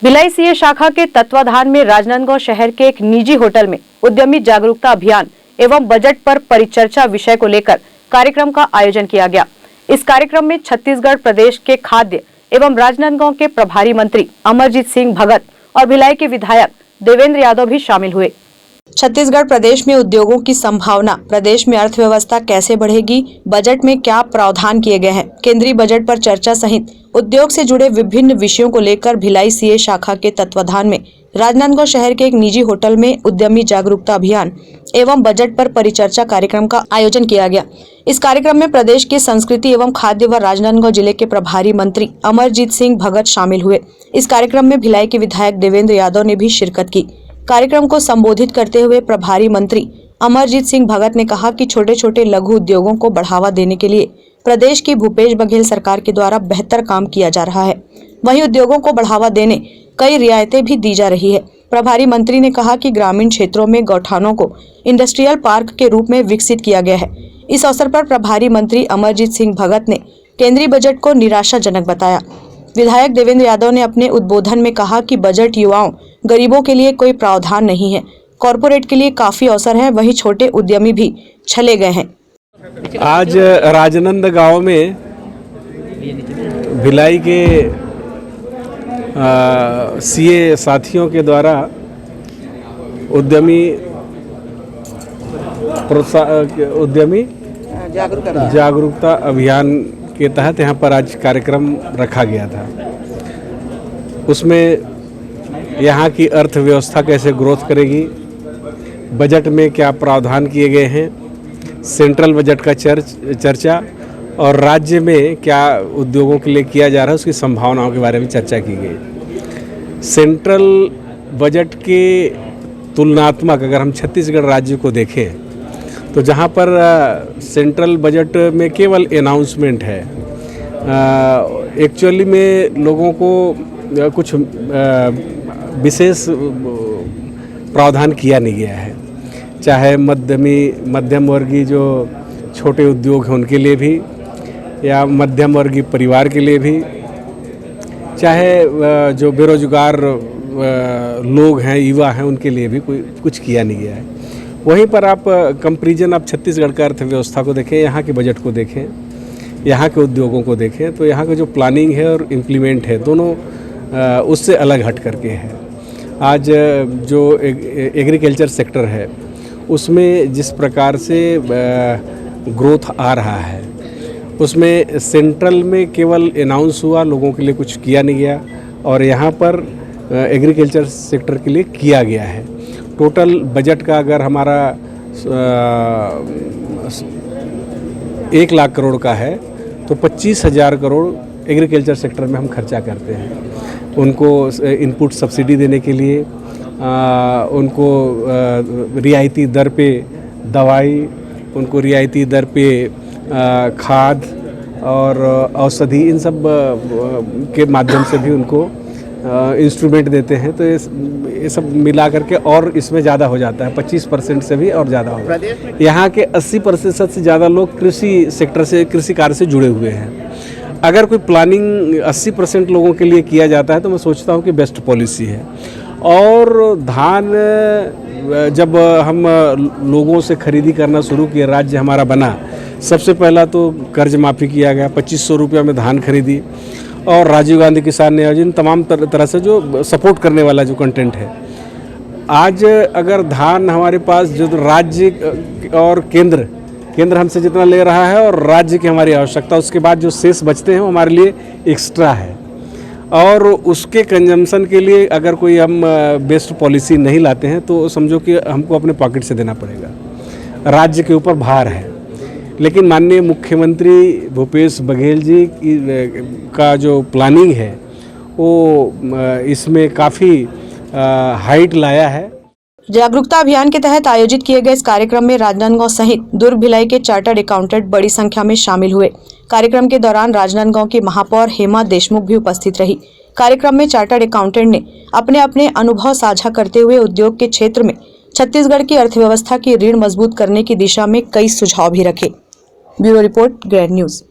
Bhilai CA शाखा के तत्वाधान में राजनांदगांव शहर के एक निजी होटल में उद्यमी जागरूकता अभियान एवं बजट पर परिचर्चा विषय को लेकर कार्यक्रम का आयोजन किया गया। इस कार्यक्रम में छत्तीसगढ़ प्रदेश के खाद्य एवं राजनांदगांव के प्रभारी मंत्री अमरजीत सिंह भगत और भिलाई के विधायक देवेंद्र यादव भी शामिल हुए। छत्तीसगढ़ प्रदेश में उद्योगों की संभावना, प्रदेश में अर्थव्यवस्था कैसे बढ़ेगी, बजट में क्या प्रावधान किए गए हैं, केंद्रीय बजट पर चर्चा सहित उद्योग से जुड़े विभिन्न विषयों को लेकर भिलाई सीए शाखा के तत्वाधान में राजनांदगांव शहर के एक निजी होटल में उद्यमी जागरूकता अभियान एवं बजट पर परिचर्चा कार्यक्रम का आयोजन किया गया। इस कार्यक्रम में प्रदेश के संस्कृति एवं खाद्य व राजनांदगांव जिले के प्रभारी मंत्री अमरजीत सिंह भगत शामिल हुए। इस कार्यक्रम में भिलाई के विधायक देवेंद्र यादव ने भी शिरकत की। कार्यक्रम को संबोधित करते हुए प्रभारी मंत्री अमरजीत सिंह भगत ने कहा कि छोटे छोटे लघु उद्योगों को बढ़ावा देने के लिए प्रदेश की भूपेश बघेल सरकार के द्वारा बेहतर काम किया जा रहा है। वहीं उद्योगों को बढ़ावा देने कई रियायतें भी दी जा रही है। प्रभारी मंत्री ने कहा कि ग्रामीण क्षेत्रों में गौठानों को इंडस्ट्रियल पार्क के रूप में विकसित किया गया है। इस अवसर पर प्रभारी मंत्री अमरजीत सिंह भगत ने केंद्रीय बजट को निराशाजनक बताया। विधायक देवेंद्र यादव ने अपने उद्बोधन में कहा कि बजट युवाओं गरीबों के लिए कोई प्रावधान नहीं है, कॉरपोरेट के लिए काफी अवसर है, वहीं छोटे उद्यमी भी छले गए हैं। आज राजनांदगांव में भिलाई के सीए साथियों के द्वारा उद्यमी जागरूकता अभियान के तहत यहाँ पर आज कार्यक्रम रखा गया था। उसमें यहाँ की अर्थव्यवस्था कैसे ग्रोथ करेगी, बजट में क्या प्रावधान किए गए हैं, सेंट्रल बजट का चर्चा और राज्य में क्या उद्योगों के लिए किया जा रहा है उसकी संभावनाओं के बारे में चर्चा की गई। सेंट्रल बजट के तुलनात्मक अगर हम छत्तीसगढ़ राज्य को देखें तो जहाँ पर सेंट्रल बजट में केवल अनाउंसमेंट है, एक्चुअली में लोगों को कुछ विशेष प्रावधान किया नहीं गया है। चाहे मध्यम वर्गीय जो छोटे उद्योग हैं उनके लिए भी, या मध्यम वर्गीय परिवार के लिए भी, चाहे जो बेरोजगार लोग हैं, युवा हैं, उनके लिए भी कुछ किया नहीं गया है। वहीं पर आप कंपैरिजन आप छत्तीसगढ़ का अर्थव्यवस्था को देखें, यहाँ के बजट को देखें, यहाँ के उद्योगों को देखें तो यहाँ का जो प्लानिंग है और इम्प्लीमेंट है दोनों उससे अलग हट करके है। आज जो एग्रीकल्चर सेक्टर है उसमें जिस प्रकार से ग्रोथ आ रहा है उसमें सेंट्रल में केवल अनाउंस हुआ, लोगों के लिए कुछ किया नहीं गया, और यहाँ पर एग्रीकल्चर सेक्टर के लिए किया गया है। टोटल बजट का अगर हमारा 1 लाख करोड़ का है तो 25,000 करोड़ एग्रीकल्चर सेक्टर में हम खर्चा करते हैं। उनको इनपुट सब्सिडी देने के लिए, उनको रियायती दर पे दवाई, उनको रियायती दर पे खाद और औषधि, इन सब के माध्यम से भी उनको इंस्ट्रूमेंट देते हैं। तो ये सब मिला करके और इसमें ज़्यादा हो जाता है, 25% से भी और ज़्यादा होगा। यहाँ के 80% से ज़्यादा लोग कृषि सेक्टर से, कृषि कार्य से जुड़े हुए हैं। अगर कोई प्लानिंग 80% लोगों के लिए किया जाता है तो मैं सोचता हूँ कि बेस्ट पॉलिसी है। और धान जब हम लोगों से खरीदी करना शुरू किए, राज्य हमारा बना, सबसे पहला तो कर्ज माफ़ी किया गया, 2500 रुपये में धान खरीदी, और राजीव गांधी किसान नियोजन, तमाम तरह से जो सपोर्ट करने वाला जो कंटेंट है। आज अगर धान हमारे पास जो राज्य और केंद्र हमसे जितना ले रहा है और राज्य की हमारी आवश्यकता, उसके बाद जो शेष बचते हैं वो हमारे लिए एक्स्ट्रा है, और उसके कंजम्पशन के लिए अगर कोई हम बेस्ट पॉलिसी नहीं लाते हैं तो समझो कि हमको अपने पॉकेट से देना पड़ेगा, राज्य के ऊपर भार है। लेकिन माननीय मुख्यमंत्री भूपेश बघेल जी का जो प्लानिंग है वो इसमें काफ़ी हाइट लाया है। जागरूकता अभियान के तहत आयोजित किए गए इस कार्यक्रम में राजनांदगांव सहित दुर्ग भिलाई के चार्टर्ड अकाउंटेंट बड़ी संख्या में शामिल हुए। कार्यक्रम के दौरान राजनांदगांव की महापौर हेमा देशमुख भी उपस्थित रही। कार्यक्रम में चार्टर्ड अकाउंटेंट ने अपने अपने अनुभव साझा करते हुए उद्योग के क्षेत्र में छत्तीसगढ़ की अर्थव्यवस्था की रीढ़ मजबूत करने की दिशा में कई सुझाव भी रखे। Bureau report, grand news.